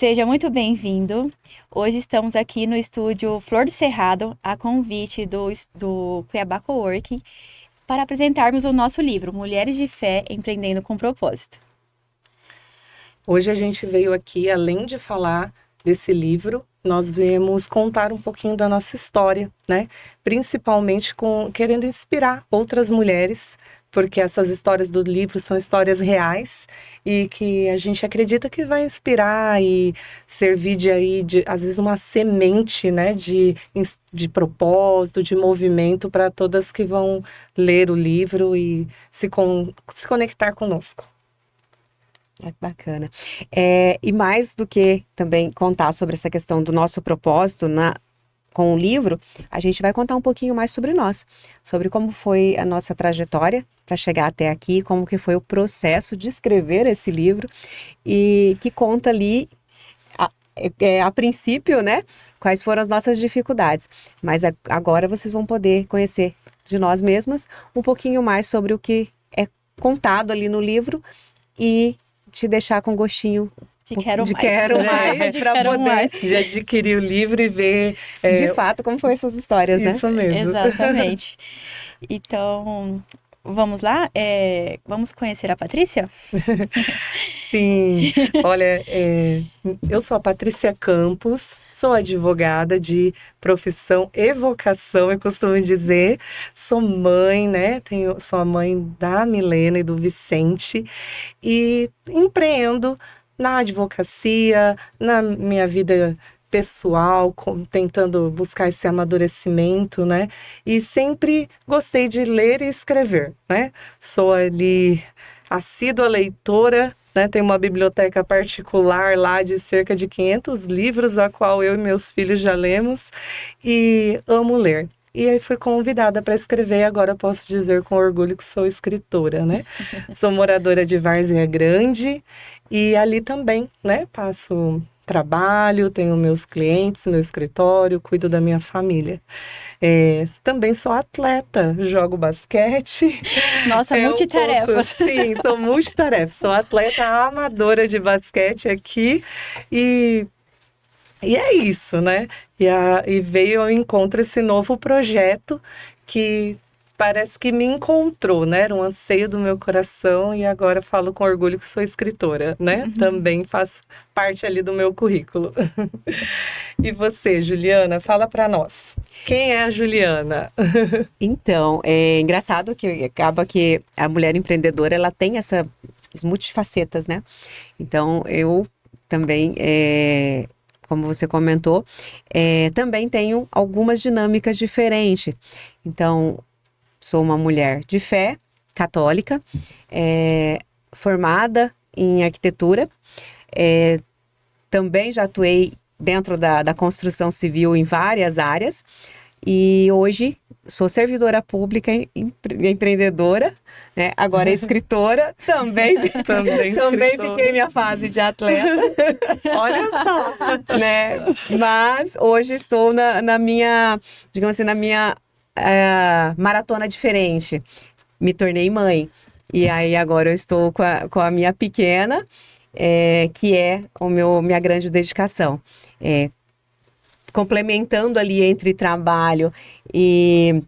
Seja muito bem-vindo. Hoje estamos aqui no estúdio Flor do Cerrado, a convite do Cuiabá Coworking, para apresentarmos o nosso livro, Mulheres de Fé Empreendendo com Propósito. Hoje a gente veio aqui, além de falar desse livro, nós viemos contar um pouquinho da nossa história, né? Principalmente querendo inspirar outras mulheres, porque essas histórias do livro são histórias reais e que a gente acredita que vai inspirar e servir às vezes, uma semente, né? De propósito, de movimento para todas que vão ler o livro e se conectar conosco. Bacana. E mais do que também contar sobre essa questão do nosso propósito com o livro, a gente vai contar um pouquinho mais sobre nós, sobre como foi a nossa trajetória para chegar até aqui, como que foi o processo de escrever esse livro e que conta ali, a princípio, né, quais foram as nossas dificuldades. Mas agora vocês vão poder conhecer de nós mesmas um pouquinho mais sobre o que é contado ali no livro e te deixar com gostinho de quero mais para poder já adquirir o livro e ver de fato como foram essas histórias, né? Isso mesmo. Exatamente. Então, vamos lá? Vamos conhecer a Patrícia? Sim, olha, eu sou a Patrícia Campos, sou advogada de profissão e vocação, eu costumo dizer. Sou mãe, né? Sou a mãe da Milena e do Vicente e empreendo na advocacia, na minha vida pessoal, tentando buscar esse amadurecimento, né? E sempre gostei de ler e escrever, né? Sou ali assídua leitora, né? Tem uma biblioteca particular lá de cerca de 500 livros, a qual eu e meus filhos já lemos, e amo ler. E aí fui convidada para escrever, agora posso dizer com orgulho que sou escritora, né? Sou moradora de Várzea Grande e ali também, né? Passo trabalho, tenho meus clientes, meu escritório, cuido da minha família. Também sou atleta, jogo basquete. Nossa, multitarefas. Sim, sou multitarefa. Sou atleta amadora de basquete aqui e é isso, né? E veio ao encontro esse novo projeto que parece que me encontrou, né? Era um anseio do meu coração e agora falo com orgulho que sou escritora, né? Uhum. Também faz parte ali do meu currículo. E você, Juliana, fala para nós. Quem é a Juliana? Então, é engraçado que acaba que a mulher empreendedora, ela tem essas multifacetas, né? Então, eu também, como você comentou, também tenho algumas dinâmicas diferentes. Então, sou uma mulher de fé, católica, formada em arquitetura, também já atuei dentro da construção civil em várias áreas e hoje sou servidora pública, empreendedora, né? Agora escritora, também fiquei minha fase de atleta. Olha só! Né? Mas hoje estou na minha, digamos assim, na minha maratona diferente. Me tornei mãe. E aí agora eu estou com a minha pequena, que é minha grande dedicação. Complementando ali entre trabalho e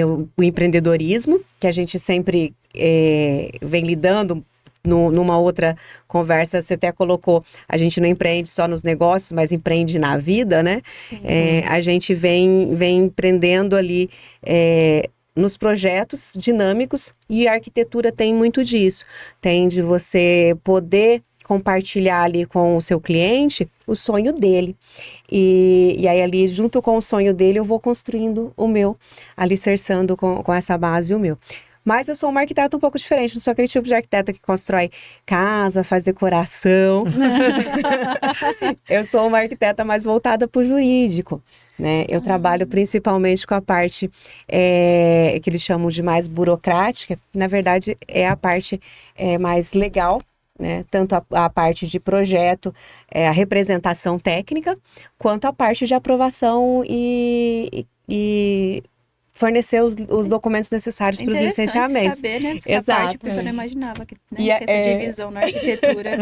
o empreendedorismo, que a gente sempre vem lidando. Numa outra conversa, você até colocou, a gente não empreende só nos negócios, mas empreende na vida, né? Sim. A gente vem empreendendo ali nos projetos dinâmicos e a arquitetura tem muito disso. Tem de você poder compartilhar ali com o seu cliente o sonho dele. E aí ali, junto com o sonho dele, eu vou construindo o meu, alicerçando com essa base o meu. Mas eu sou uma arquiteta um pouco diferente, não sou aquele tipo de arquiteta que constrói casa, faz decoração. Eu sou uma arquiteta mais voltada para o jurídico, né? Eu trabalho principalmente com a parte que eles chamam de mais burocrática. Na verdade, é a parte mais legal, né? Tanto a parte de projeto, a representação técnica, quanto a parte de aprovação e fornecer os documentos necessários para os licenciamentos. Saber, né? Essa Exato. parte, porque eu não imaginava que E ter essa divisão na arquitetura.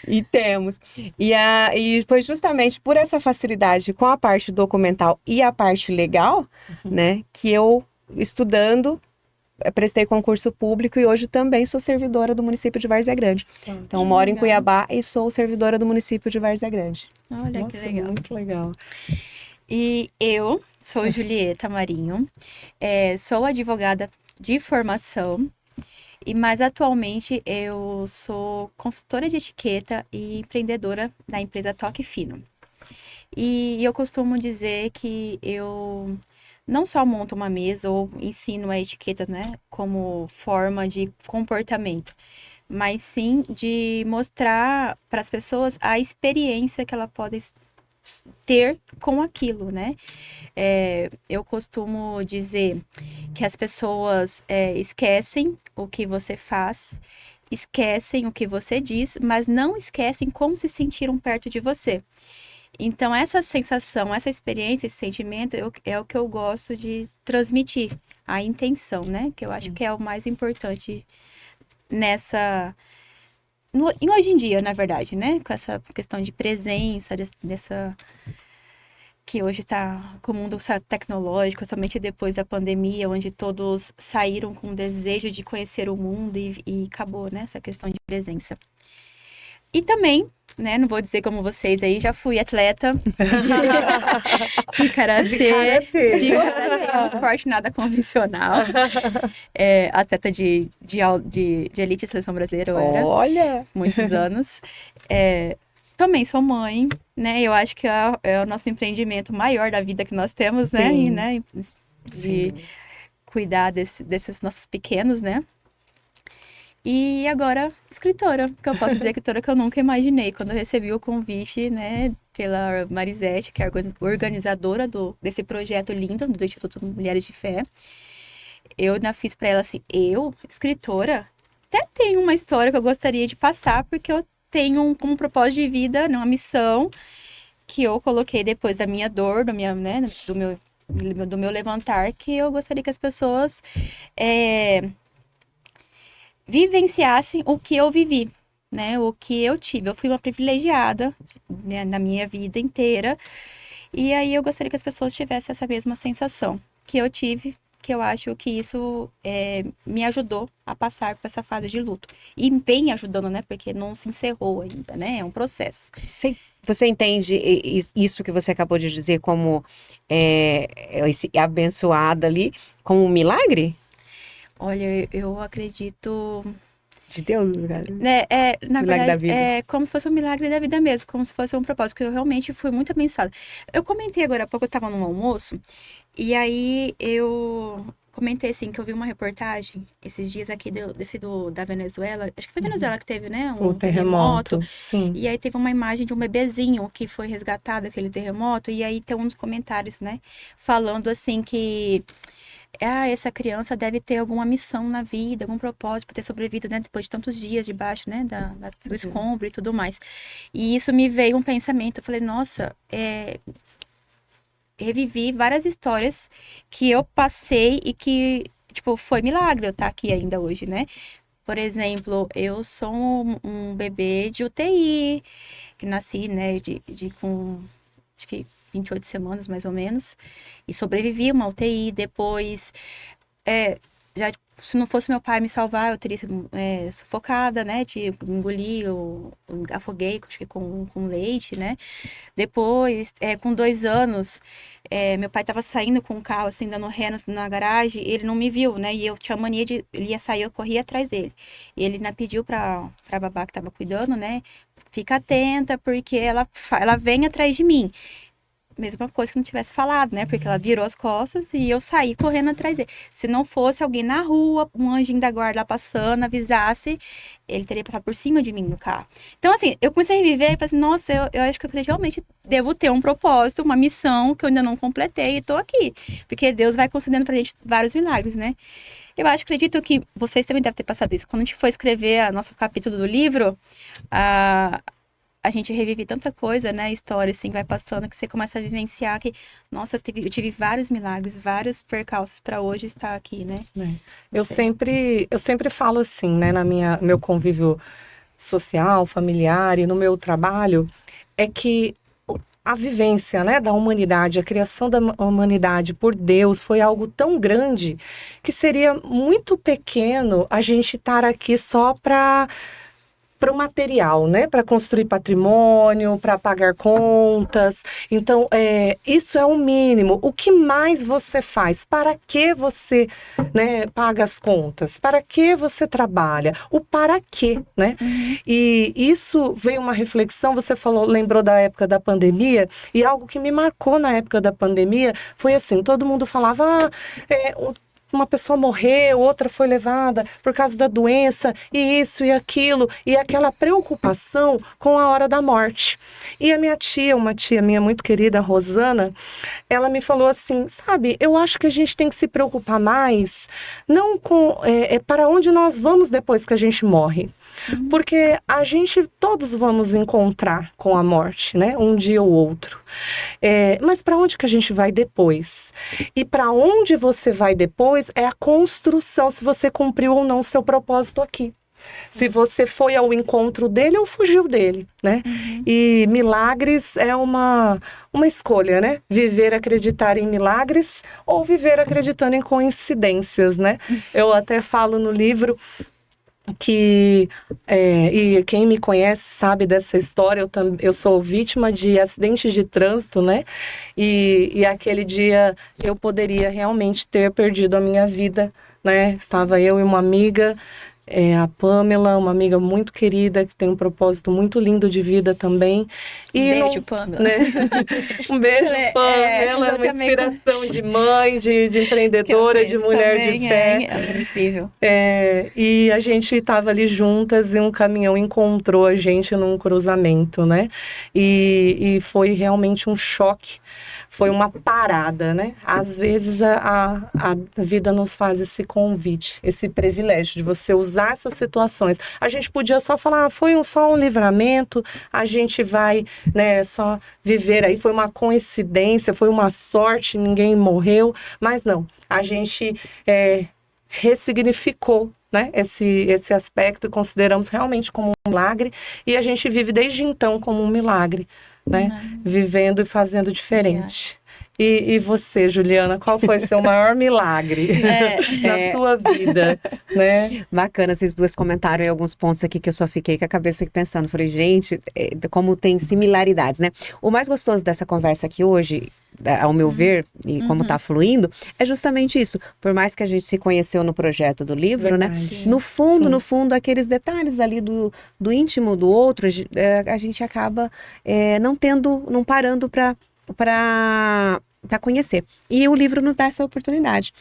E temos. E foi justamente por essa facilidade com a parte documental e a parte legal, né, que eu, estudando, prestei concurso público e hoje também sou servidora do município de Várzea Grande. Então, moro em Cuiabá e sou servidora do município de Várzea Grande. Olha, Nossa, que legal. muito legal. E eu sou Julieta Marinho, sou advogada de formação, mas atualmente eu sou consultora de etiqueta e empreendedora da empresa Toque Fino. E eu costumo dizer que eu não só monto uma mesa ou ensino a etiqueta, né, como forma de comportamento, mas sim de mostrar para as pessoas a experiência que ela pode ter com aquilo, né? Eu costumo dizer que as pessoas esquecem o que você faz, esquecem o que você diz, mas não esquecem como se sentiram perto de você. Então, essa sensação, essa experiência, esse sentimento é o que eu gosto de transmitir, a intenção, né? Que eu acho que é o mais importante hoje em dia, na verdade, né? Com essa questão de presença, que hoje está com o mundo tecnológico, somente depois da pandemia, onde todos saíram com o desejo de conhecer o mundo e acabou, né? Essa questão de presença. E também, né? Não vou dizer como vocês aí, já fui atleta de karatê, um esporte nada convencional. Atleta de elite seleção brasileira, eu era. Olha! Muitos anos. Também sou mãe, né? Eu acho que é o nosso empreendimento maior da vida que nós temos, né? Sim. E, né? De cuidar desses nossos pequenos, né? E agora, escritora, que eu posso dizer escritora que eu nunca imaginei. Quando eu recebi o convite, né, pela Marisete, que é a organizadora desse projeto lindo do Instituto Mulheres de Fé, eu ainda fiz para ela assim, escritora, até tenho uma história que eu gostaria de passar, porque eu tenho como propósito de vida, uma missão que eu coloquei depois da minha dor, do meu levantar, que eu gostaria que as pessoas vivenciassem o que eu vivi, né? O que eu tive. Eu fui uma privilegiada, né, na minha vida inteira. E aí eu gostaria que as pessoas tivessem essa mesma sensação que eu tive, que eu acho que isso me ajudou a passar por essa fase de luto. E vem ajudando, né? Porque não se encerrou ainda, né? É um processo. Você entende isso que você acabou de dizer como esse abençoada ali, como um milagre? Olha, eu acredito... De Deus, cara. Na Milagre verdade, da vida. é como se fosse um milagre da vida mesmo, como se fosse um propósito, porque eu realmente fui muito abençoada. Eu comentei agora há pouco, eu estava num almoço, e aí eu comentei assim, que eu vi uma reportagem esses dias aqui da Venezuela, acho que foi Venezuela que teve, né? O terremoto. Sim. E aí teve uma imagem de um bebezinho que foi resgatado daquele terremoto, e aí tem uns comentários, né? Falando assim que... essa criança deve ter alguma missão na vida, algum propósito para ter sobrevivido, né, depois de tantos dias debaixo, né, do escombro e tudo mais. E isso me veio um pensamento, eu falei, nossa, revivi várias histórias que eu passei e que, tipo, foi milagre eu estar aqui ainda hoje, né? Por exemplo, eu sou um bebê de UTI, que nasci, né, com, acho que 28 semanas, mais ou menos, e sobrevivi a uma UTI. Depois, se não fosse meu pai me salvar, eu teria sido sufocada, né, de engolir, eu afoguei, acho que com leite, né. Depois, com 2 anos, meu pai estava saindo com o carro, assim, dando ré na garagem, e ele não me viu, né, e eu tinha mania ele ia sair, eu corria atrás dele. E ele ainda pediu pra babá que estava cuidando, né, fica atenta, porque ela vem atrás de mim. Mesma coisa que não tivesse falado, né? Porque ela virou as costas e eu saí correndo atrás dele. Se não fosse alguém na rua, um anjinho da guarda lá passando, avisasse, ele teria passado por cima de mim no carro. Então, assim, eu comecei a reviver e falei assim, nossa, eu acho que eu realmente devo ter um propósito, uma missão que eu ainda não completei e tô aqui. Porque Deus vai concedendo pra gente vários milagres, né? Acredito que vocês também devem ter passado isso. Quando a gente foi escrever o nosso capítulo do livro, a gente revive tanta coisa, né? História, assim, vai passando, que você começa a vivenciar que, nossa, eu tive vários milagres, vários percalços para hoje estar aqui, né? Eu sempre falo assim, né, meu convívio social, familiar e no meu trabalho, é que a vivência, né, da humanidade, a criação da humanidade por Deus foi algo tão grande que seria muito pequeno a gente estar aqui só para o material, né? Para construir patrimônio, para pagar contas. Então, isso é o mínimo. O que mais você faz? Para que você, né, paga as contas? Para que você trabalha? O para quê, né? E isso veio uma reflexão, você falou, lembrou da época da pandemia, e algo que me marcou na época da pandemia foi assim, todo mundo falava, uma pessoa morreu, outra foi levada por causa da doença, e isso e aquilo, e aquela preocupação com a hora da morte. E a minha tia, uma tia minha muito querida, Rosana, ela me falou assim, sabe, eu acho que a gente tem que se preocupar mais, não com para onde nós vamos depois que a gente morre. Porque todos vamos encontrar com a morte, né? Um dia ou outro. Mas para onde que a gente vai depois? E para onde você vai depois é a construção, se você cumpriu ou não o seu propósito aqui. Se você foi ao encontro dele ou fugiu dele, né? E milagres é uma escolha, né? Viver acreditar em milagres ou viver acreditando em coincidências, né? Eu até falo no livro que, e quem me conhece sabe dessa história, eu sou vítima de acidentes de trânsito, né? E aquele dia eu poderia realmente ter perdido a minha vida, né? Estava eu e uma amiga, a Pamela, uma amiga muito querida, que tem um propósito muito lindo de vida também. E beijo, Pamela. Né? Um beijo, Pamela. Ela é uma inspiração de mãe, de empreendedora, de mulher de fé. É incrível. E a gente estava ali juntas e um caminhão encontrou a gente num cruzamento, né? E foi realmente um choque. Foi uma parada, né? Às vezes a vida nos faz esse convite, esse privilégio de você usar essas situações. A gente podia só falar, foi só um livramento, a gente vai, né, só viver aí, foi uma coincidência, foi uma sorte, ninguém morreu, mas não, a gente ressignificou, né, esse aspecto e consideramos realmente como um milagre, e a gente vive desde então como um milagre, né? Vivendo e fazendo diferente. E você, Juliana, qual foi seu maior milagre na sua vida, né? Bacana, vocês duas comentaram em alguns pontos aqui que eu só fiquei com a cabeça aqui pensando. Falei, gente, como tem similaridades, né? O mais gostoso dessa conversa aqui hoje, ao meu ver, e como está fluindo, é justamente isso. Por mais que a gente se conheceu no projeto do livro, Verdade. né? No fundo, aqueles detalhes ali do íntimo do outro, a gente acaba não parando para conhecer. E o livro nos dá essa oportunidade.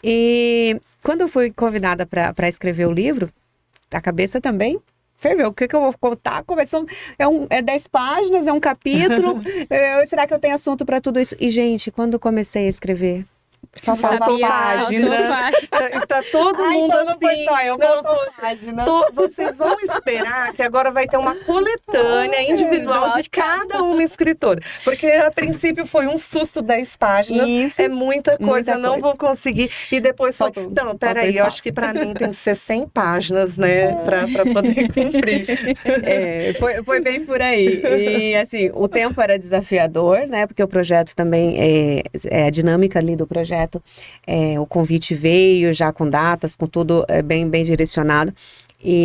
E quando eu fui convidada para escrever o livro, a cabeça também ferveu. O que eu vou contar? É 10 páginas, é um capítulo. Será que eu tenho assunto para tudo isso? E, gente, quando eu comecei a escrever, faltava página. Está todo mundo então não foi assim. só eu, página. Vocês vão esperar que agora vai ter uma coletânea individual de cada uma escritora. Porque a princípio foi um susto 10 páginas. Isso. É muita coisa, não vou conseguir. E depois foi... Não, peraí, eu acho que para mim tem que ser 100 páginas, né? Para poder cumprir. Foi bem por aí. E assim, o tempo era desafiador, né? Porque o projeto também, a dinâmica ali do projeto, o convite veio já com datas, com tudo bem direcionado.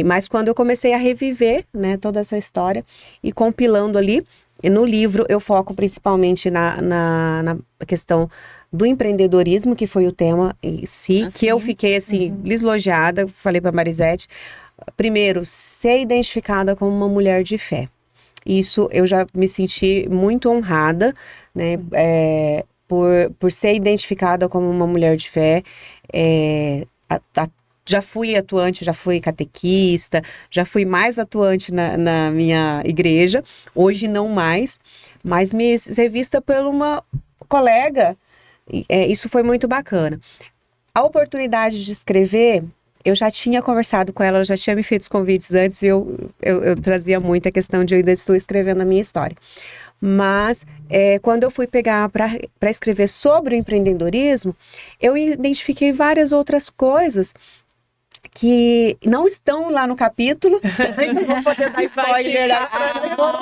Mas quando eu comecei a reviver, né, toda essa história e compilando ali, e no livro eu foco principalmente na questão do empreendedorismo, que foi o tema em si, que eu fiquei assim, lisonjeada, falei para Marisete, primeiro, ser identificada como uma mulher de fé. Isso eu já me senti muito honrada, né, por ser identificada como uma mulher de fé. Já fui atuante, já fui catequista, já fui mais atuante na minha igreja, hoje não mais, mas me ser vista por uma colega, isso foi muito bacana. A oportunidade de escrever eu já tinha conversado com ela, ela já tinha me feito os convites antes e eu trazia muito a questão de eu ainda estou escrevendo a minha história. Mas quando eu fui pegar para escrever sobre o empreendedorismo, eu identifiquei várias outras coisas que não estão lá no capítulo. Não vou poder dar spoiler. Não vou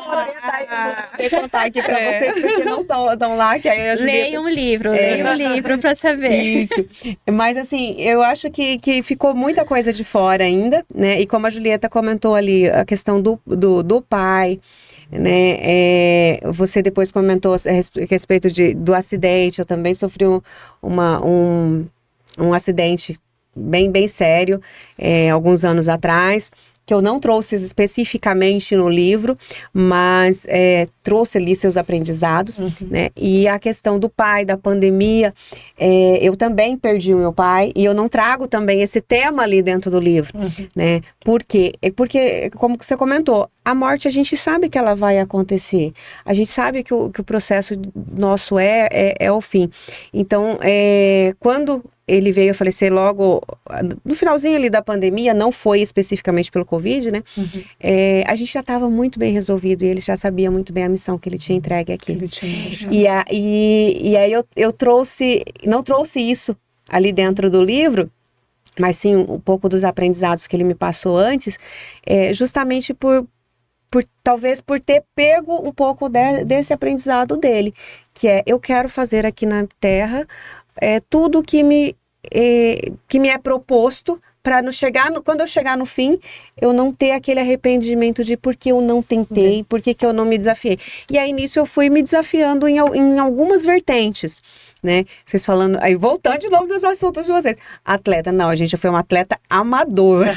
poder contar aqui para vocês, porque não estão lá. Que aí leia um livro para saber. Isso. Mas assim, eu acho que ficou muita coisa de fora ainda, né? E como a Julieta comentou ali, a questão do pai, né? Você depois comentou a respeito do acidente. Eu também sofri um acidente bem sério, alguns anos atrás, que eu não trouxe especificamente no livro, mas trouxe ali seus aprendizados, né? E a questão do pai, da pandemia, eu também perdi o meu pai, e eu não trago também esse tema ali dentro do livro, né? Por quê? Porque, como você comentou, a morte a gente sabe que ela vai acontecer, a gente sabe que o processo nosso é o fim. Então, quando ele veio a falecer logo no finalzinho ali da pandemia, não foi especificamente pelo Covid, né? A gente já estava muito bem resolvido e ele já sabia muito bem a missão que ele tinha entregue aqui. E aí eu não trouxe isso ali dentro do livro, mas sim um pouco dos aprendizados que ele me passou antes, justamente talvez por ter pego um pouco desse aprendizado dele, que eu quero fazer aqui na Terra tudo que me é proposto para quando eu chegar no fim, eu não ter aquele arrependimento de por que eu não tentei, por que eu não me desafiei. E aí nisso eu fui me desafiando em algumas vertentes, né? Vocês falando, aí voltando de novo dos assuntos de vocês. Atleta, não, a gente foi uma atleta amadora.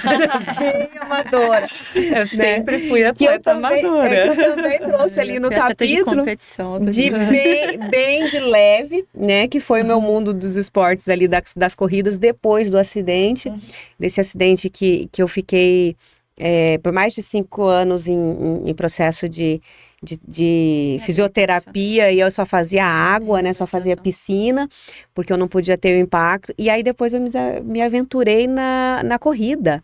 Bem amadora. Eu sempre fui atleta amadora. Que eu também trouxe ali no capítulo de bem de leve, né? Que foi o meu mundo dos esportes ali, das corridas depois do acidente. Desse acidente que eu fiquei por mais de 5 anos em processo de fisioterapia, e eu só fazia água, né? Só fazia piscina, porque eu não podia ter o impacto. E aí depois eu me aventurei na corrida.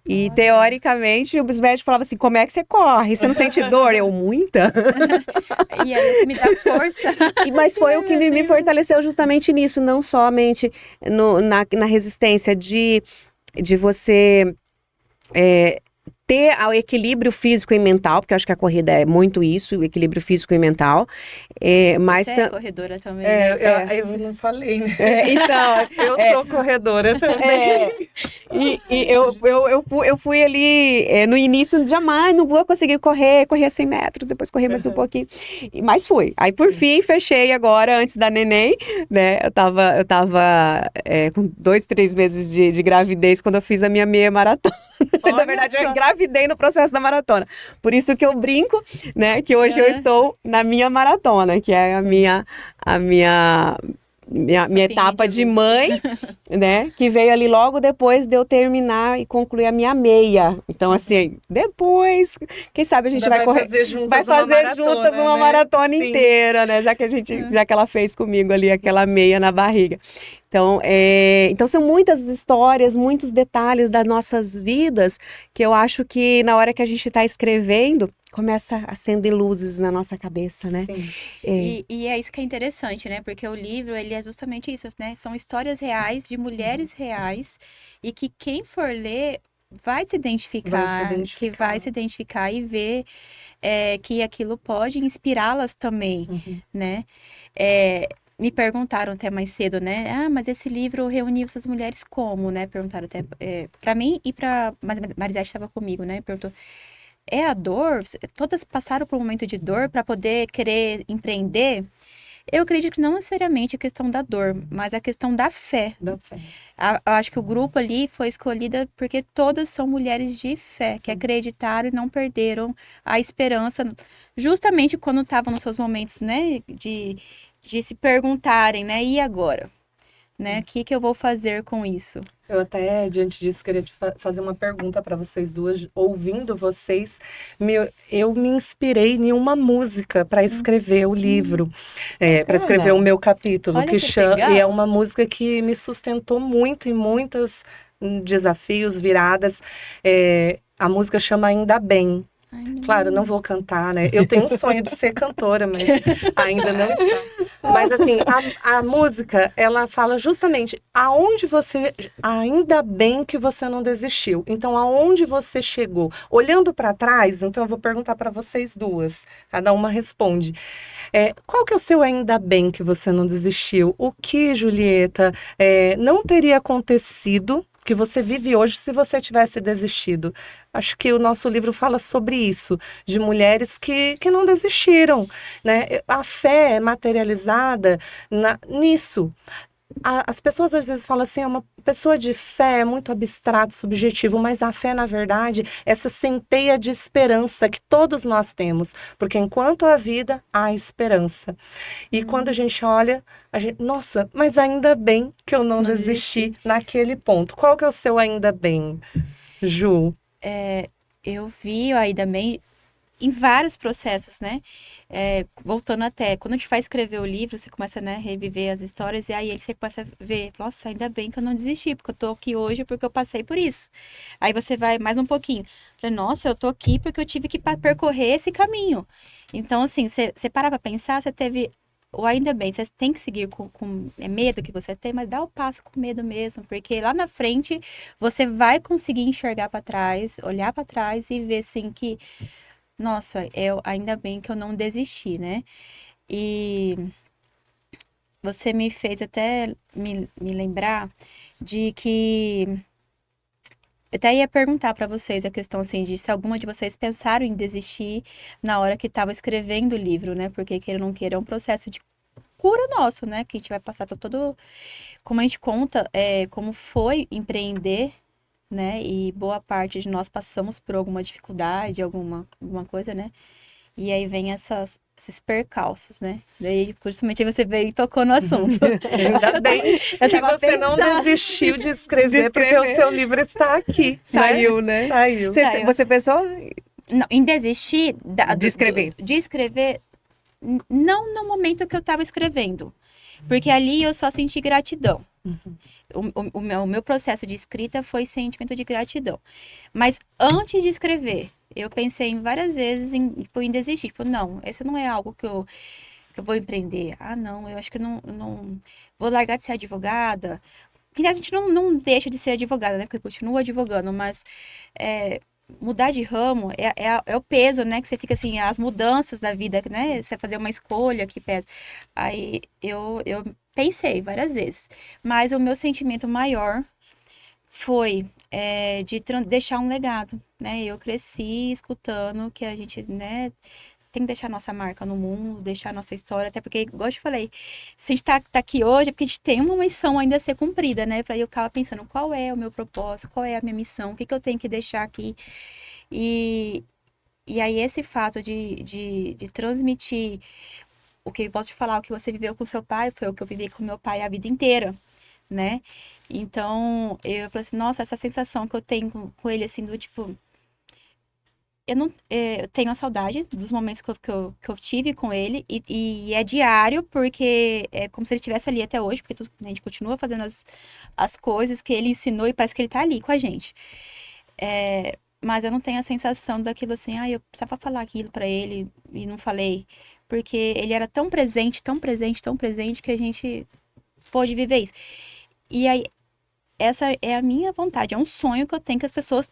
E teoricamente os médicos falavam assim: como é que você corre? Você não sente dor? Eu, muita. E aí me dá força. Mas foi o que me fortaleceu justamente nisso, não somente na resistência de você ter o equilíbrio físico e mental, porque eu acho que a corrida é muito isso, o equilíbrio físico e mental. Mas você é corredora também, eu não falei, né? Então, eu sou corredora também. E eu fui ali, no início, jamais, não vou conseguir correr 100 metros, depois correr mais um pouquinho. Mas fui. Aí, por fim, fechei agora, antes da neném, né? Eu tava com 2, 3 meses de gravidez quando eu fiz a minha meia maratona. Na verdade, eu engravidei no processo da maratona. Por isso que eu brinco, né? Que hoje eu estou na minha maratona, que é a minha etapa de mãe, né? Que veio ali logo depois de eu terminar e concluir a minha meia. Então, assim, depois, quem sabe a gente vai correr. Vai fazer juntas uma maratona inteira, né? Já que ela fez comigo ali aquela meia na barriga. Então são muitas histórias, muitos detalhes das nossas vidas que eu acho que na hora que a gente está escrevendo, começa a acender luzes na nossa cabeça, né? Sim. E é isso que é interessante, né? Porque o livro, ele é justamente isso, né? São histórias reais, de mulheres reais, e que quem for ler vai se identificar, e ver que aquilo pode inspirá-las também, né? Me perguntaram até mais cedo, né? Ah, mas esse livro reuniu essas mulheres como, né? Perguntaram até pra mim e pra Marisete estava comigo, né? Perguntou, é a dor? Todas passaram por um momento de dor para poder querer empreender? Eu acredito que não necessariamente a questão da dor, mas a questão da fé. Da fé. Eu acho que o grupo ali foi escolhido porque todas são mulheres de fé, que acreditaram e não perderam a esperança, justamente quando estavam nos seus momentos, né, de se perguntarem, né, e agora? Né, o que eu vou fazer com isso? Eu até, diante disso, queria te fazer uma pergunta para vocês duas. Ouvindo vocês, eu me inspirei em uma música para escrever o livro, para escrever o meu capítulo, Olha que chama, legal. e é uma música que me sustentou muito em muitas desafios, viradas. A música chama Ainda Bem. Claro, não vou cantar, né? Eu tenho um sonho de ser cantora, mas ainda não está. Mas assim, a música, ela fala justamente aonde você, ainda bem que você não desistiu. Então, aonde você chegou? Olhando para trás, então eu vou perguntar para vocês duas, cada uma responde. Qual que é o seu ainda bem que você não desistiu? O que, Julieta, não teria acontecido que você vive hoje se você tivesse desistido? Acho que o nosso livro fala sobre isso, de mulheres que não desistiram, né? A fé é materializada nisso. As pessoas às vezes falam assim, uma pessoa de fé é muito abstrato, subjetivo, mas a fé, na verdade, é essa centelha de esperança que todos nós temos, porque enquanto há vida, há esperança. E quando a gente olha, nossa, mas ainda bem que eu não desisti naquele ponto. Qual que é o seu ainda bem, Ju? Eu vi ainda bem em vários processos, né? Voltando até, quando a gente vai escrever o livro, você começa, né, a reviver as histórias, e aí você começa a ver, nossa, ainda bem que eu não desisti, porque eu tô aqui hoje porque eu passei por isso. Aí você vai mais um pouquinho. Falei, nossa, eu tô aqui porque eu tive que percorrer esse caminho. Então, assim, você parar pra pensar, você teve ou ainda bem, você tem que seguir com medo que você tem, mas dá o passo com medo mesmo, porque lá na frente você vai conseguir enxergar para trás, olhar para trás e ver assim que, nossa, ainda bem que eu não desisti, né? E você me fez até me lembrar de que eu até ia perguntar para vocês a questão assim de se alguma de vocês pensaram em desistir na hora que estava escrevendo o livro, né? Porque queira ou não queira, é um processo de cura nosso, né? Que a gente vai passar por todo, como a gente conta, como foi empreender, né? E boa parte de nós passamos por alguma dificuldade, alguma coisa, né? E aí vem esses percalços, né? Daí, justamente, você veio e tocou no assunto. Ainda bem que você não desistiu de escrever, porque o seu livro está aqui. Saiu, né? Saiu. Você pensou Não, em desistir de escrever? De escrever, não no momento que eu estava escrevendo. Porque ali eu só senti gratidão. O meu processo de escrita foi sentimento de gratidão. Mas antes de escrever, eu pensei em várias vezes em desistir. Tipo, não, esse não é algo que eu vou empreender. Ah, não, eu acho que eu não vou largar de ser advogada. Porque a gente não deixa de ser advogada, né? Porque continua advogando, mas mudar de ramo é o peso, né? Que você fica assim, as mudanças da vida, né? Você fazer uma escolha que pesa. Aí eu pensei várias vezes. Mas o meu sentimento maior foi de deixar um legado, né? Eu cresci escutando que a gente, né, tem que deixar nossa marca no mundo, deixar nossa história, até porque, igual eu te falei, se a gente tá aqui hoje é porque a gente tem uma missão ainda a ser cumprida, né? Eu ficava pensando, qual é o meu propósito, qual é a minha missão, o que eu tenho que deixar aqui. E aí esse fato de transmitir o que eu posso te falar, o que você viveu com seu pai, foi o que eu vivi com meu pai a vida inteira, né? Então, eu falei assim, nossa, essa sensação que eu tenho com ele, assim, do tipo... Eu tenho a saudade dos momentos que eu tive com ele, e é diário, porque é como se ele estivesse ali até hoje, porque a gente continua fazendo as coisas que ele ensinou e parece que ele tá ali com a gente. Mas eu não tenho a sensação daquilo assim, eu precisava falar aquilo pra ele e não falei, porque ele era tão presente, tão presente, tão presente, que a gente pôde viver isso. E aí, essa é a minha vontade, é um sonho que eu tenho que as pessoas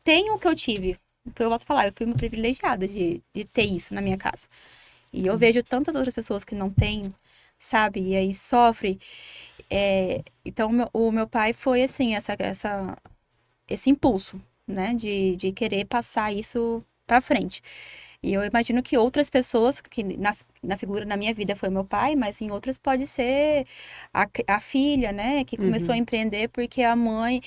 tenham o que eu tive. Porque eu volto a falar, eu fui uma privilegiada de ter isso na minha casa. E eu vejo tantas outras pessoas que não têm, sabe? E aí sofre. Então, o meu pai foi, assim, esse impulso, né? De querer passar isso pra frente. E eu imagino que outras pessoas, que na figura, na minha vida foi o meu pai, mas em outras pode ser a filha, né? Que começou a empreender porque a mãe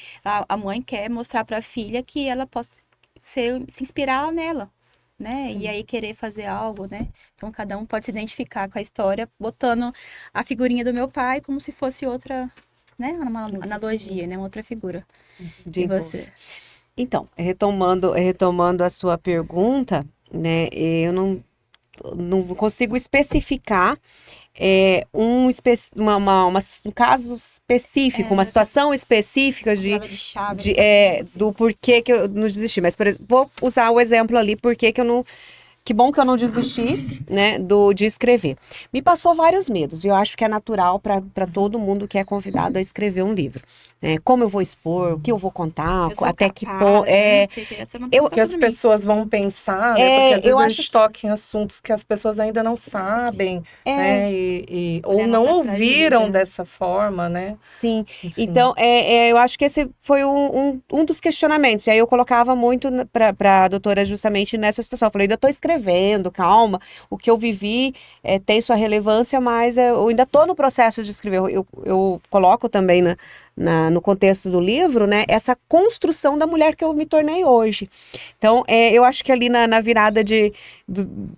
quer mostrar pra filha que ela possa se inspirar nela, né? Sim. E aí querer fazer algo, né? Então cada um pode se identificar com a história, botando a figurinha do meu pai como se fosse outra, né? Uma analogia, né? Uma outra figura. De você. Então, retomando a sua pergunta, né? Eu não consigo especificar um caso específico, uma situação específica Palavra de chave. do porquê que eu não desisti. Mas, por exemplo, vou usar o exemplo ali, porquê que eu não... Que bom que eu não desisti, né, de escrever. Me passou vários medos, e eu acho que é natural para todo mundo que é convidado a escrever um livro. Como eu vou expor, o que eu vou contar, Eu sou até que capaz, ponto... né? Porque essa é uma pergunta Que as pra mim. pessoas vão pensar, né? Porque às vezes eu a acho gente toca em assuntos que as pessoas ainda não sabem, né? Ou Olha a não nossa ouviram fragilidade. dessa forma, né? Sim, Enfim. então eu acho que esse foi um dos questionamentos. E aí eu colocava muito para a doutora justamente nessa situação. Eu falei, ainda estou escrevendo, calma, o que eu vivi tem sua relevância, mas eu ainda estou no processo de escrever. Eu coloco também no contexto do livro, né, essa construção da mulher que eu me tornei hoje. Então, eu acho que ali na virada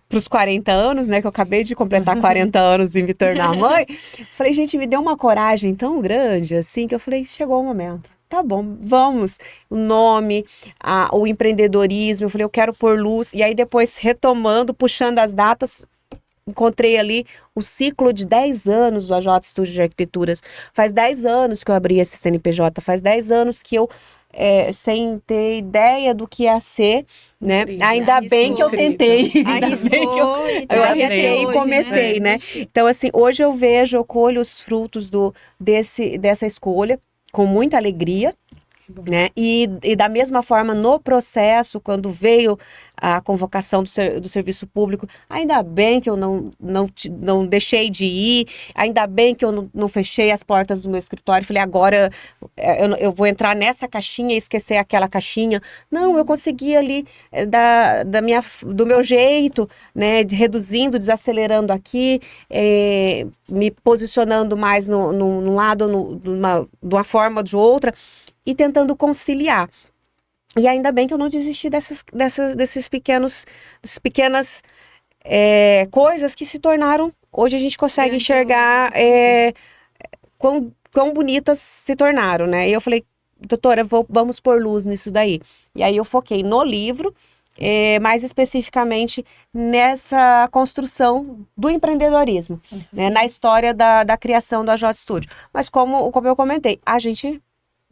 para os 40 anos, né, que eu acabei de completar 40 anos e me tornar mãe, falei, gente, me deu uma coragem tão grande, assim, que eu falei, chegou o momento. Tá bom, vamos. O nome, o empreendedorismo, eu falei, eu quero pôr luz. E aí depois, retomando, puxando as datas, encontrei ali o ciclo de 10 anos do AJ Estúdio de Arquiteturas. Faz 10 anos que eu abri esse CNPJ, faz 10 anos que eu, sem ter ideia do que ia ser, né? Incrível. Ainda bem que eu Incrível. tentei, ainda bem que eu Arriscou e eu tá aí até arrisquei e hoje, comecei, né? Existe. Então, assim, hoje eu vejo, eu colho os frutos dessa escolha com muita alegria, né? E da mesma forma, no processo, quando veio a convocação do serviço público, ainda bem que eu não deixei de ir, ainda bem que eu não fechei as portas do meu escritório, falei, agora eu vou entrar nessa caixinha e esquecer aquela caixinha. Não, eu consegui ali do meu jeito, né, reduzindo, desacelerando aqui, me posicionando mais num lado, de uma forma ou de outra, e tentando conciliar. E ainda bem que eu não desisti dessas pequenas coisas que se tornaram. Hoje a gente consegue enxergar quão bonitas se tornaram, né? E eu falei, doutora, vamos pôr luz nisso daí. E aí eu foquei no livro, mais especificamente nessa construção do empreendedorismo, né? Na história da criação do AJ Studio. Mas como eu comentei, a gente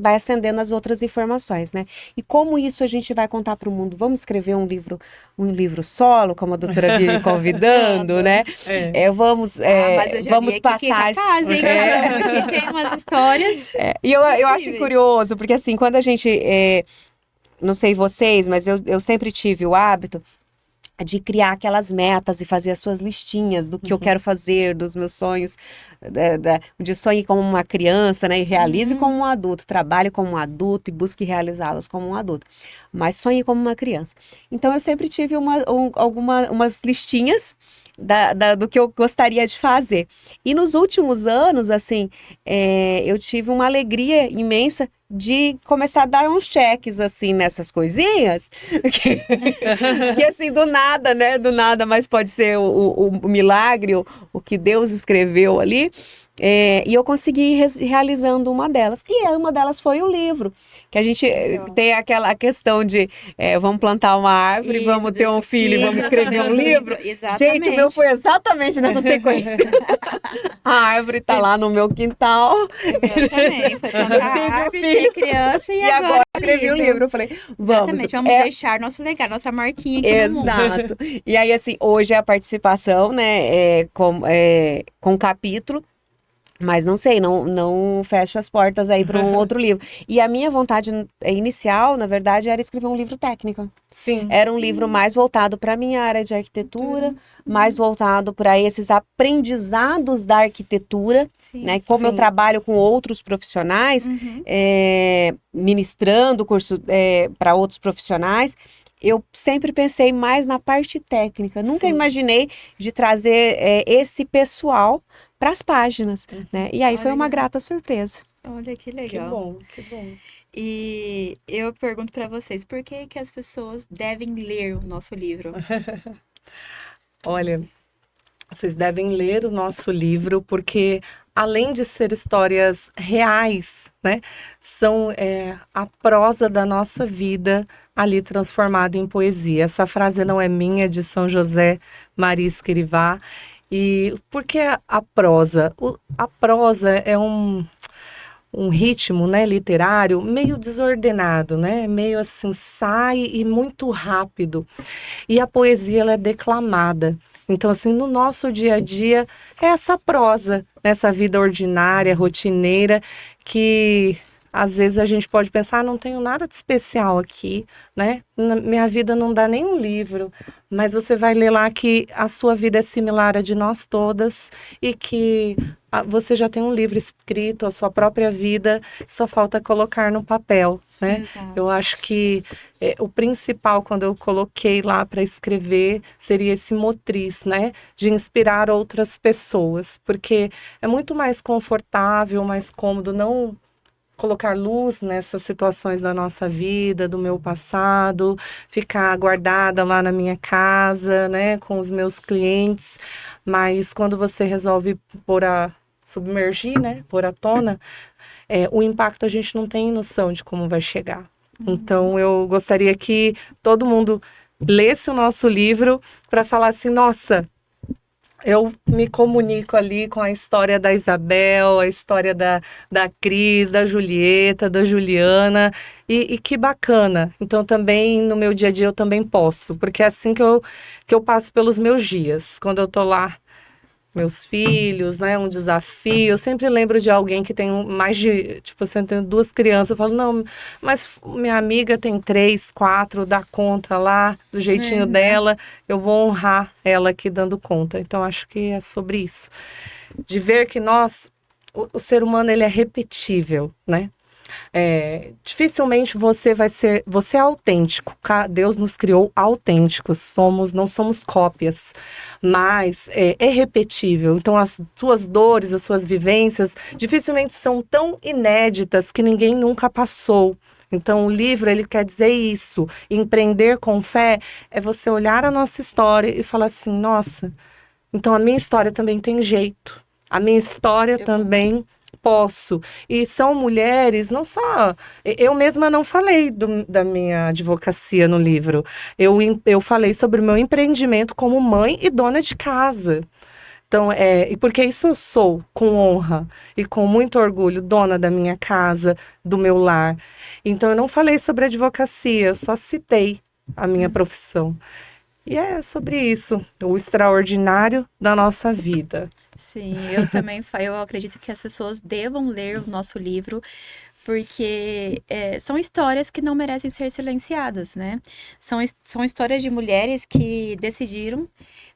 vai acendendo as outras informações, né? E como isso a gente vai contar para o mundo? Vamos escrever um livro solo, como a doutora Vivi convidando, né? Vamos mas eu já vamos vi aqui passar... que casa, hein? Cada um aqui tem umas histórias. E eu acho curioso, porque assim, quando a gente... não sei vocês, mas eu sempre tive o hábito de criar aquelas metas e fazer as suas listinhas do que eu quero fazer, dos meus sonhos, de sonhe como uma criança, né, e realize como um adulto, trabalhe como um adulto e busque realizá-los como um adulto, mas sonhe como uma criança. Então eu sempre tive umas listinhas do que eu gostaria de fazer. E nos últimos anos, assim, eu tive uma alegria imensa de começar a dar uns cheques, assim, nessas coisinhas, que assim, do nada, né, do nada, mas pode ser o milagre, o que Deus escreveu ali, e eu consegui ir realizando uma delas, e uma delas foi o livro, que a gente tem aquela questão de vamos plantar uma árvore, vamos ter um filho, vamos escrever um livro. Exatamente. Gente, o meu foi exatamente nessa sequência. A árvore tá lá no meu quintal. Eu também, foi plantar árvore, ter criança e agora escrevi o livro. Eu falei, vamos deixar nosso legado, nossa marquinha aqui no mundo. Exato. E aí, assim, hoje é a participação, né, com capítulo, mas não sei, não fecho as portas aí para um outro livro. E a minha vontade inicial, na verdade, era escrever um livro técnico. Sim. Era um livro mais voltado para a minha área de arquitetura, mais voltado para esses aprendizados da arquitetura, né? Como eu trabalho com outros profissionais, ministrando curso para outros profissionais, eu sempre pensei mais na parte técnica. Nunca imaginei de trazer esse pessoal para as páginas, né? E aí foi uma grata surpresa. Olha que legal. Que bom, que bom. E eu pergunto para vocês, por que as pessoas devem ler o nosso livro? Olha, vocês devem ler o nosso livro porque, além de ser histórias reais, né, são a prosa da nossa vida ali transformada em poesia. Essa frase não é minha, é de São José Maria Escrivá. E por que a prosa? A prosa é um ritmo, né, literário meio desordenado, né? Meio assim, sai e muito rápido. E a poesia, ela é declamada. Então, assim, no nosso dia a dia, é essa prosa, essa vida ordinária, rotineira, que às vezes a gente pode pensar, não tenho nada de especial aqui, né? Minha vida não dá nem um livro, mas você vai ler lá que a sua vida é similar à de nós todas e que você já tem um livro escrito, a sua própria vida, só falta colocar no papel, né? Exato. Eu acho que o principal, quando eu coloquei lá para escrever, seria esse motriz, né? De inspirar outras pessoas, porque é muito mais confortável, mais cômodo não colocar luz nessas situações da nossa vida, do meu passado, ficar guardada lá na minha casa, né, com os meus clientes, mas quando você resolve submergir, né, pôr à tona, o impacto a gente não tem noção de como vai chegar. Então, eu gostaria que todo mundo lesse o nosso livro para falar assim, nossa, eu me comunico ali com a história da Isabel, a história da Cris, da Julieta, da Juliana, e que bacana. Então, também, no meu dia a dia, eu também posso, porque é assim que eu passo pelos meus dias. Quando eu tô lá, meus filhos, né, um desafio, eu sempre lembro de alguém que tem mais de, tipo assim, eu tenho 2 crianças, eu falo, não, mas minha amiga tem 3, 4, dá conta lá, do jeitinho dela, eu vou honrar ela aqui dando conta. Então, acho que é sobre isso. De ver que o ser humano, ele é repetível, né? Dificilmente você é autêntico. Deus nos criou autênticos, não somos cópias, mas é repetível. Então as suas dores, as suas vivências, dificilmente são tão inéditas que ninguém nunca passou. Então o livro, ele quer dizer isso. Empreender com fé é você olhar a nossa história e falar assim, nossa, então a minha história também tem jeito. A minha história também posso. E são mulheres, não só. Eu mesma não falei da minha advocacia no livro. Eu falei sobre o meu empreendimento como mãe e dona de casa. Então, e porque isso eu sou, com honra e com muito orgulho, dona da minha casa, do meu lar. Então, eu não falei sobre advocacia, eu só citei a minha profissão. E é sobre isso, o extraordinário da nossa vida. Sim, eu também eu acredito que as pessoas devam ler o nosso livro, porque são histórias que não merecem ser silenciadas, né? São histórias de mulheres que decidiram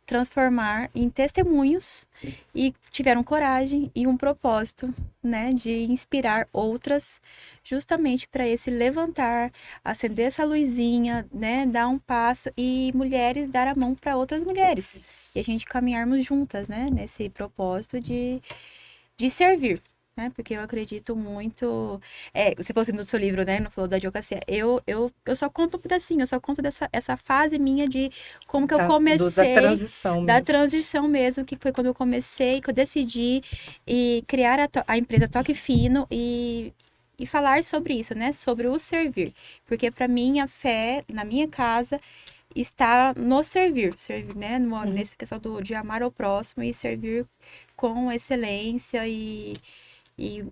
transformar em testemunhos e tiveram coragem e um propósito, né, de inspirar outras, justamente para esse levantar, acender essa luzinha, né, dar um passo e mulheres dar a mão para outras mulheres e a gente caminharmos juntas, né, nesse propósito de servir. Né? Porque eu acredito muito. Você falou assim do seu livro, né? Não falou da advocacia. Eu só conto um pedacinho, eu só conto essa fase minha de como que eu comecei. Da transição mesmo. Da transição mesmo, que foi quando eu comecei, que eu decidi criar a empresa Toque Fino e falar sobre isso, né? Sobre o servir. Porque para mim, a fé na minha casa está no servir, né? Nessa questão de amar ao próximo e servir com excelência e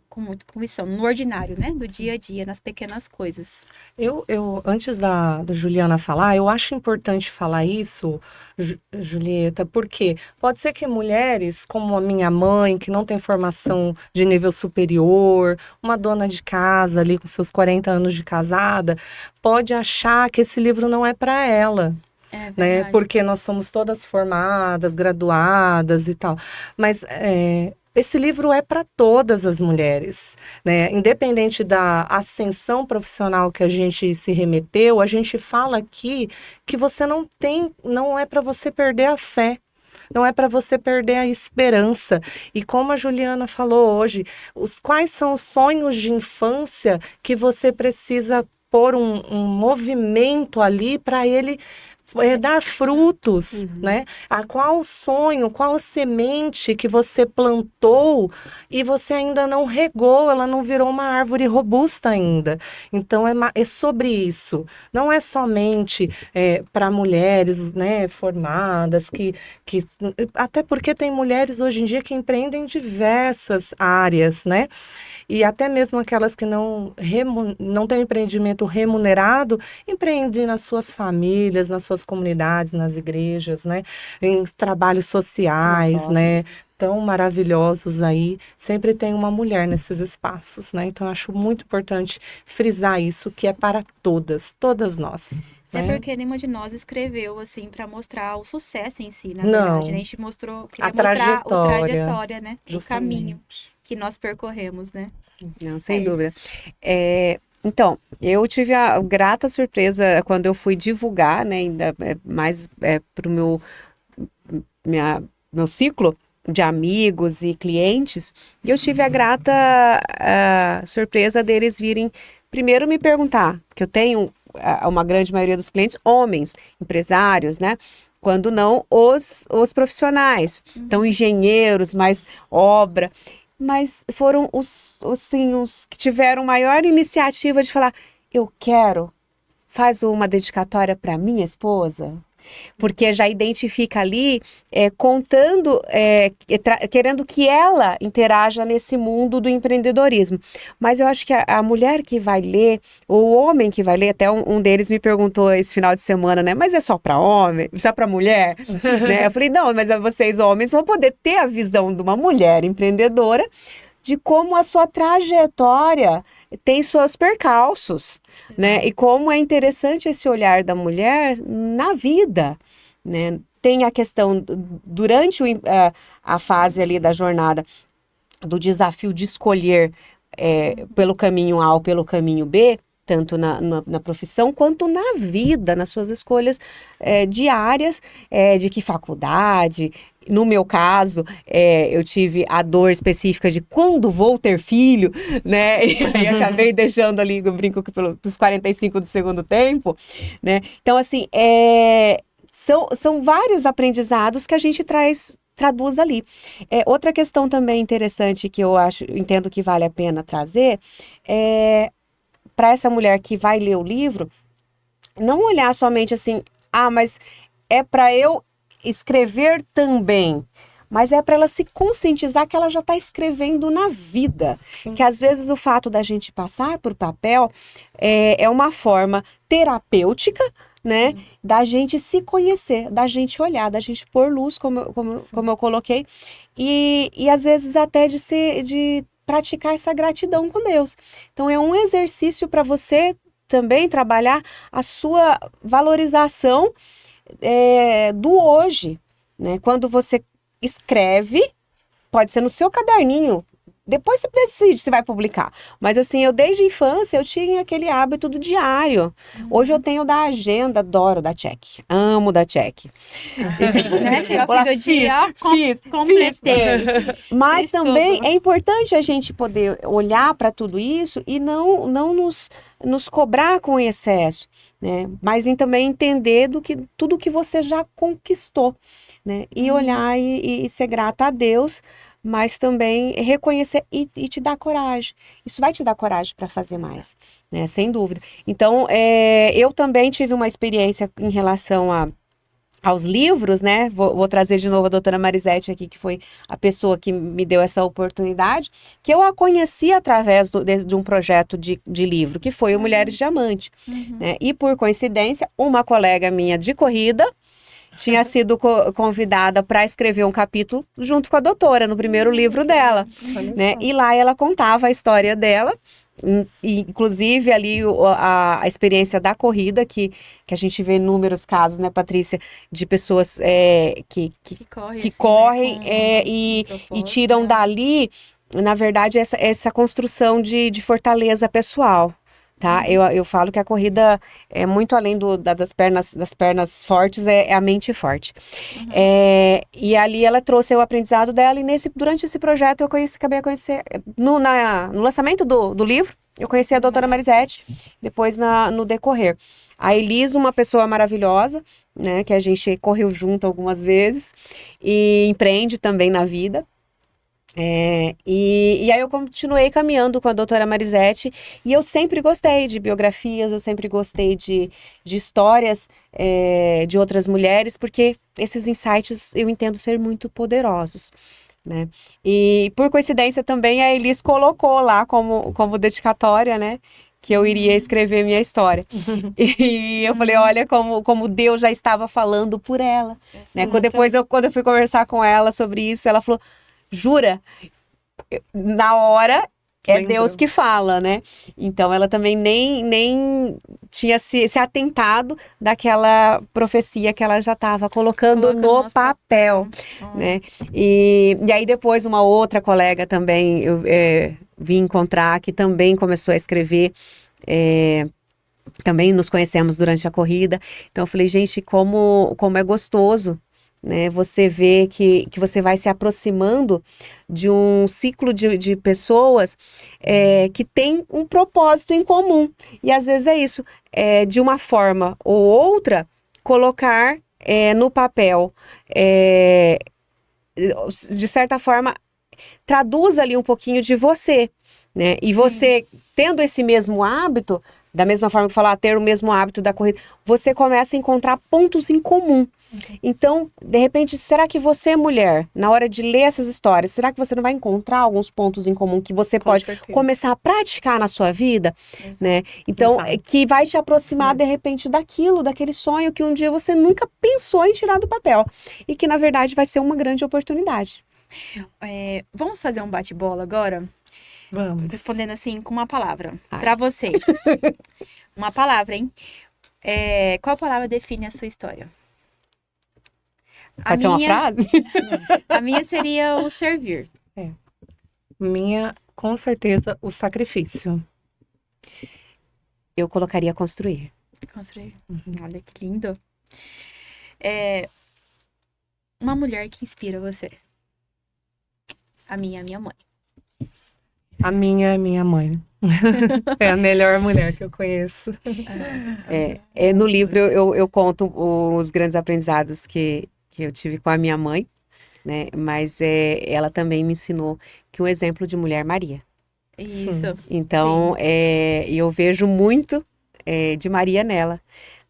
com muita convicção, no ordinário, né? Do dia a dia, nas pequenas coisas. Antes da Juliana falar, eu acho importante falar isso, Julieta, porque pode ser que mulheres, como a minha mãe, que não tem formação de nível superior, uma dona de casa ali com seus 40 anos de casada, pode achar que esse livro não é para ela. Né? Porque nós somos todas formadas, graduadas e tal. Mas esse livro é para todas as mulheres, né? Independente da ascensão profissional que a gente se remeteu, a gente fala aqui que você não é para você perder a fé. Não é para você perder a esperança. E como a Juliana falou hoje, quais são os sonhos de infância que você precisa pôr um movimento ali para ele dar frutos, né? Qual o sonho, qual a semente que você plantou e você ainda não regou, ela não virou uma árvore robusta ainda. Então, é sobre isso. Não é somente para mulheres, né, formadas, até porque tem mulheres hoje em dia que empreendem em diversas áreas, né? E até mesmo aquelas que não têm empreendimento remunerado, empreendem nas suas famílias, nas suas comunidades, nas igrejas, né? Em trabalhos sociais, né? Tão maravilhosos aí. Sempre tem uma mulher nesses espaços, né? Então, eu acho muito importante frisar isso, que é para todas nós. Até né? porque nenhuma de nós escreveu, assim, para mostrar o sucesso em si, na Não. verdade, né? A gente queria mostrar a trajetória, trajetória, né? O justamente. caminho que nós percorremos, né? Não, sem É dúvida. isso. Então, eu tive a grata surpresa quando eu fui divulgar, né, ainda mais para o meu ciclo de amigos e clientes, e eu tive a grata surpresa deles virem primeiro me perguntar, porque eu tenho uma grande maioria dos clientes homens, empresários, né? Quando não os profissionais, então engenheiros, mais obra, mas foram os que tiveram maior iniciativa de falar, eu quero, faz uma dedicatória para minha esposa, porque já identifica ali, contando, querendo que ela interaja nesse mundo do empreendedorismo. Mas eu acho que a mulher que vai ler, ou o homem que vai ler, até um deles me perguntou esse final de semana, né? Mas é só para homem? Só para mulher? Né? Eu falei, não, mas vocês homens vão poder ter a visão de uma mulher empreendedora, de como a sua trajetória tem seus percalços, né? E como é interessante esse olhar da mulher na vida, né? Tem a questão, durante a fase ali da jornada, do desafio de escolher pelo caminho A ou pelo caminho B, tanto na profissão quanto na vida, nas suas escolhas diárias, de que faculdade. No meu caso, eu tive a dor específica de quando vou ter filho, né? E aí acabei deixando ali, eu brinco que pelos 45 do segundo tempo, né? Então, assim, são vários aprendizados que a gente traduz ali. Outra questão também interessante que eu entendo que vale a pena trazer para essa mulher que vai ler o livro, não olhar somente assim, mas é para eu escrever também, mas é para ela se conscientizar que ela já está escrevendo na vida. Sim. Que às vezes o fato da gente passar por papel é uma forma terapêutica, né? Da gente se conhecer, da gente olhar, da gente pôr luz, como eu coloquei, e às vezes até de praticar essa gratidão com Deus. Então é um exercício para você também trabalhar a sua valorização do hoje, né? Quando você escreve, pode ser no seu caderninho, depois você decide se vai publicar, mas assim, eu desde a infância eu tinha aquele hábito do diário. Hoje eu tenho da agenda, adoro da check, amo da check. Né? Chegou ao fim do dia, completei. Mas também é importante a gente poder olhar para tudo isso e não nos cobrar com excesso, né? Mas também entender tudo que você já conquistou, né? E olhar e ser grata a Deus, mas também reconhecer e te dar coragem. Isso vai te dar coragem para fazer mais, né? Sem dúvida. Então, eu também tive uma experiência em relação aos livros, né? Vou trazer de novo a doutora Marisete aqui, que foi a pessoa que me deu essa oportunidade, que eu a conheci através de um projeto de livro, que foi o Mulheres Diamante. Né? E, por coincidência, uma colega minha de corrida tinha sido convidada para escrever um capítulo junto com a doutora, no primeiro livro dela. Né? E lá ela contava a história dela, inclusive ali a experiência da corrida, que a gente vê inúmeros casos, né, Patrícia, de pessoas que correm né, e tiram dali, na verdade, essa construção de fortaleza pessoal. Tá? Eu falo que a corrida é muito além das pernas fortes, é a mente forte. E ali ela trouxe o aprendizado dela, e durante esse projeto acabei a conhecer, no lançamento do livro, eu conheci a doutora Marisete, depois no decorrer. A Elisa, uma pessoa maravilhosa, né? Que a gente correu junto algumas vezes e empreende também na vida. E aí eu continuei caminhando com a doutora Marisete e eu sempre gostei de biografias, eu sempre gostei de histórias de outras mulheres, porque esses insights eu entendo ser muito poderosos, né? E por coincidência também a Elis colocou lá como dedicatória, né? Que eu iria escrever minha história. E eu falei, olha como Deus já estava falando por ela, né? Quando eu fui conversar com ela sobre isso, ela falou, jura? Na hora é Deus que fala, né? Então ela também nem tinha se atentado daquela profecia que ela já estava colocando no papel, né? E aí depois uma outra colega também eu vim encontrar, que também começou a escrever, também nos conhecemos durante a corrida. Então eu falei, gente, como é gostoso, né? Você vê que você vai se aproximando de um ciclo de pessoas que tem um propósito em comum. E às vezes é isso, de uma forma ou outra, colocar no papel, de certa forma, traduz ali um pouquinho de você, né? E você, tendo esse mesmo hábito, da mesma forma que falar ter o mesmo hábito da corrida, você começa a encontrar pontos em comum. Então, de repente, será que você, mulher, na hora de ler essas histórias, será que você não vai encontrar alguns pontos em comum que você pode começar a praticar na sua vida, né? Então, que vai te aproximar, de repente, daquele sonho que um dia você nunca pensou em tirar do papel e que, na verdade, vai ser uma grande oportunidade. Vamos fazer um bate-bola agora? Vamos. Respondendo assim com uma palavra para vocês. Uma palavra, hein? Qual palavra define a sua história? Pode ser uma frase? A minha seria o servir. Minha, com certeza, o sacrifício. Eu colocaria construir. Construir. Olha que lindo. Uma mulher que inspira você. A minha mãe. A minha mãe. É a melhor mulher que eu conheço. No livro eu conto os grandes aprendizados que eu tive com a minha mãe, né? Mas ela também me ensinou que um exemplo de mulher, Maria. Isso. Sim. Então, eu vejo muito de Maria nela,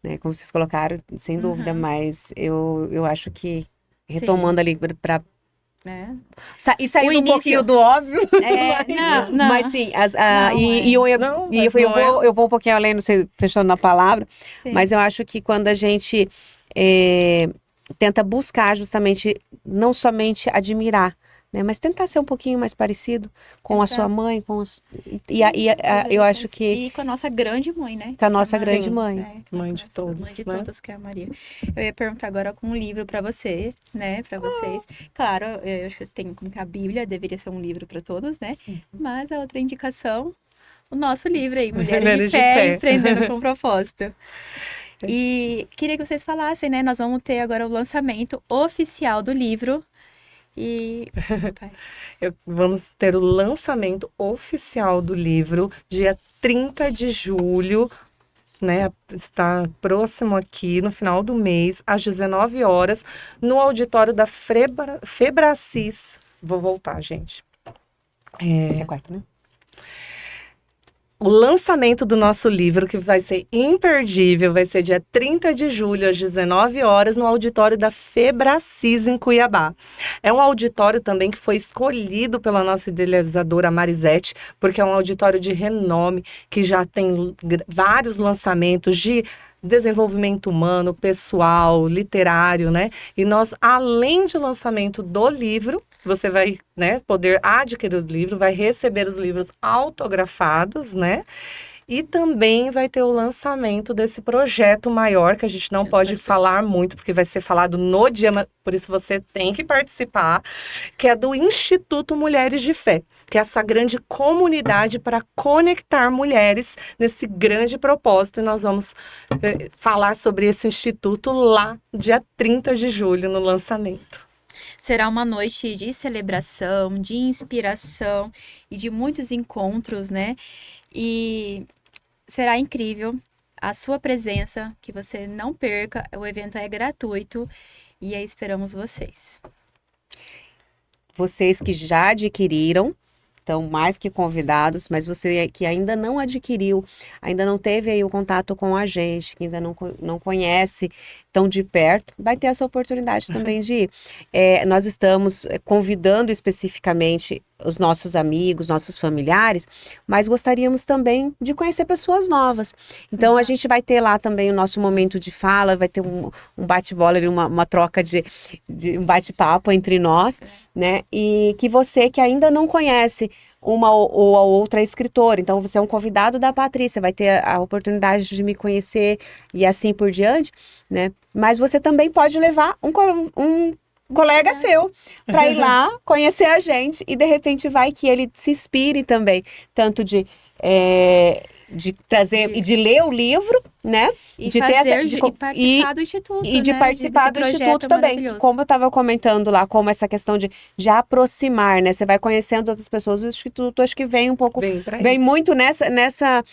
né? Como vocês colocaram, sem dúvida, mas eu acho que, retomando ali para e saindo um pouquinho do óbvio. Não. Mas sim, eu vou um pouquinho além, não sei, fechando na palavra, mas eu acho que quando a gente tenta buscar justamente, não somente admirar, né, mas tentar ser um pouquinho mais parecido com a sua mãe, eu acho que... E com a nossa grande mãe, né? Com a nossa grande mãe. Mãe de todos, mãe de todos, que é a Maria. Eu ia perguntar agora com um livro para você, né? Para vocês. Claro, eu acho que eu tenho como que a Bíblia deveria ser um livro para todos, né? Mas a outra indicação, o nosso livro aí, Mulheres de Fé, Empreendendo com Propósito. E queria que vocês falassem, né? Nós vamos ter agora o lançamento oficial do livro. Vamos ter o lançamento oficial do livro dia 30 de julho, né? Está próximo aqui, no final do mês, às 19 horas, no auditório da Febracis. Vou voltar, gente. Esse é quarto, né? O lançamento do nosso livro, que vai ser imperdível, vai ser dia 30 de julho, às 19 horas, no auditório da Febracis, em Cuiabá. É um auditório também que foi escolhido pela nossa idealizadora Marisete, porque é um auditório de renome, que já tem vários lançamentos de desenvolvimento humano, pessoal, literário, né? E nós, além do lançamento do livro, você vai, né, poder adquirir o livro, vai receber os livros autografados, né? E também vai ter o lançamento desse projeto maior, que a gente não pode falar muito, porque vai ser falado no dia, por isso você tem que participar, que é do Instituto Mulheres de Fé, que é essa grande comunidade para conectar mulheres nesse grande propósito. E nós vamos falar sobre esse instituto lá, dia 30 de julho, no lançamento. Será uma noite de celebração, de inspiração e de muitos encontros, né? E será incrível. a sua presença, que você não perca. O evento é gratuito e aí esperamos vocês. Vocês que já adquiriram, estão mais que convidados, mas você que ainda não adquiriu, ainda não teve aí o contato com a gente, que ainda não conhece tão de perto, vai ter essa oportunidade também de ir. Nós estamos convidando especificamente os nossos amigos, nossos familiares, mas gostaríamos também de conhecer pessoas novas. Então, a gente vai ter lá também o nosso momento de fala, vai ter um bate-bola, uma troca de um bate-papo entre nós, né? E que você que ainda não conhece uma ou a outra escritora, então você é um convidado da Patrícia, vai ter a oportunidade de me conhecer e assim por diante, né? Mas você também pode levar um colega seu para ir lá conhecer a gente e de repente vai que ele se inspire também, tanto de trazer e de ler o livro, né? E de fazer, e participar do Instituto, e de né? participar do Instituto também. Como eu estava comentando lá, como essa questão de aproximar, né? Você vai conhecendo outras pessoas, o Instituto acho que vem um pouco, vem muito nessa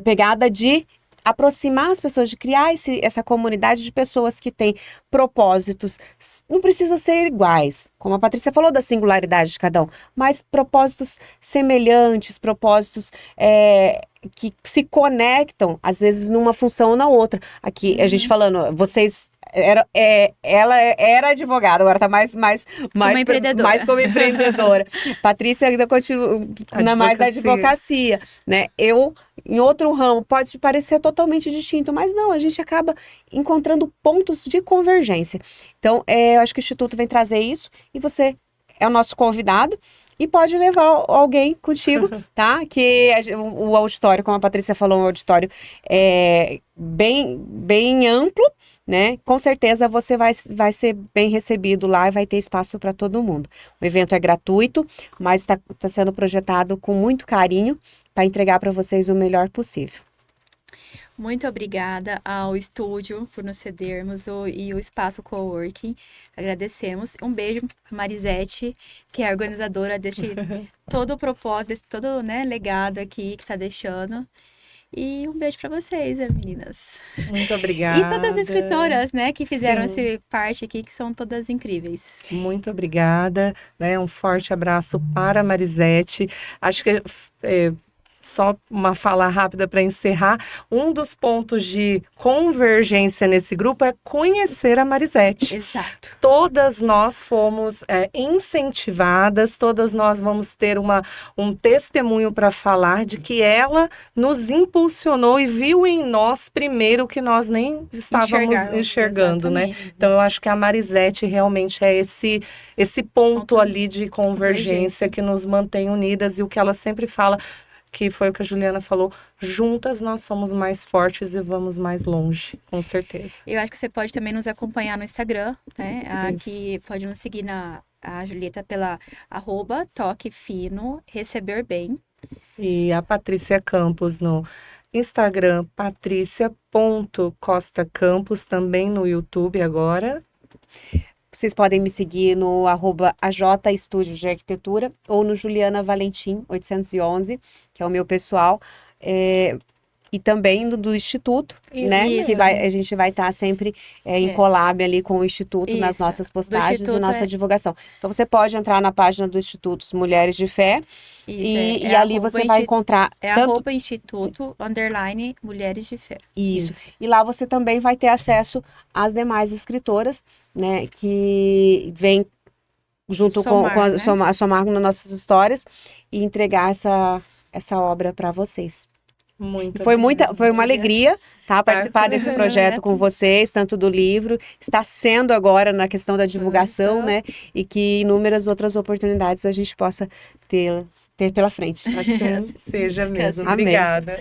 pegada de aproximar as pessoas, de criar essa comunidade de pessoas que têm propósitos, não precisa ser iguais, como a Patrícia falou da singularidade de cada um, mas propósitos semelhantes, propósitos que se conectam, às vezes, numa função ou na outra. Aqui, a gente falando, vocês... ela era advogada, agora tá mais como empreendedora. Patrícia ainda continua mais na advocacia, né? Eu, em outro ramo, pode parecer totalmente distinto, mas não, a gente acaba encontrando pontos de convergência. Então, eu acho que o Instituto vem trazer isso e você é o nosso convidado e pode levar alguém contigo, tá? Que o auditório, como a Patrícia falou, um auditório bem amplo, né? Com certeza você vai ser bem recebido lá e vai ter espaço para todo mundo. O evento é gratuito, mas está sendo projetado com muito carinho para entregar para vocês o melhor possível. Muito obrigada ao estúdio por nos cedermos e o espaço coworking. Agradecemos. Um beijo para Marisete, que é a organizadora deste todo o propósito, desse todo, né, legado aqui que está deixando. E um beijo para vocês, meninas. Muito obrigada. E todas as escritoras, né, que fizeram essa parte aqui, que são todas incríveis. Muito obrigada, né? Um forte abraço para a Marisete. Acho que só uma fala rápida para encerrar. Um dos pontos de convergência nesse grupo é conhecer a Marisete. Exato. Todas nós fomos incentivadas, todas nós vamos ter um testemunho para falar de que ela nos impulsionou e viu em nós primeiro que nós nem estávamos enxergando, né? Então, eu acho que a Marisete realmente é esse ponto ali de convergência que nos mantém unidas e o que ela sempre fala, que foi o que a Juliana falou, juntas nós somos mais fortes e vamos mais longe, com certeza. Eu acho que você pode também nos acompanhar no Instagram, né? Aqui pode nos seguir a Julieta pela @toquefino, receber bem. E a Patrícia Campos no Instagram, patricia.costacampos, também no YouTube agora. Vocês podem me seguir no @AJ Estúdio de Arquitetura ou no Juliana Valentim 811, que é o meu pessoal, e também do Instituto, né? Isso. Que a gente vai estar sempre em collab ali com o Instituto nas nossas postagens e nossa divulgação. Então você pode entrar na página do Instituto Mulheres de Fé e ali você vai encontrar @Instituto _Mulheres de Fé. Isso. E lá você também vai ter acesso às demais escritoras, né, que vem junto somar nas nossas histórias e entregar essa obra para vocês. Foi uma alegria, tá, participar desse projeto com vocês, tanto do livro, está sendo agora na questão da divulgação, né, e que inúmeras outras oportunidades a gente possa ter pela frente. Seja mesmo. Amém. Obrigada.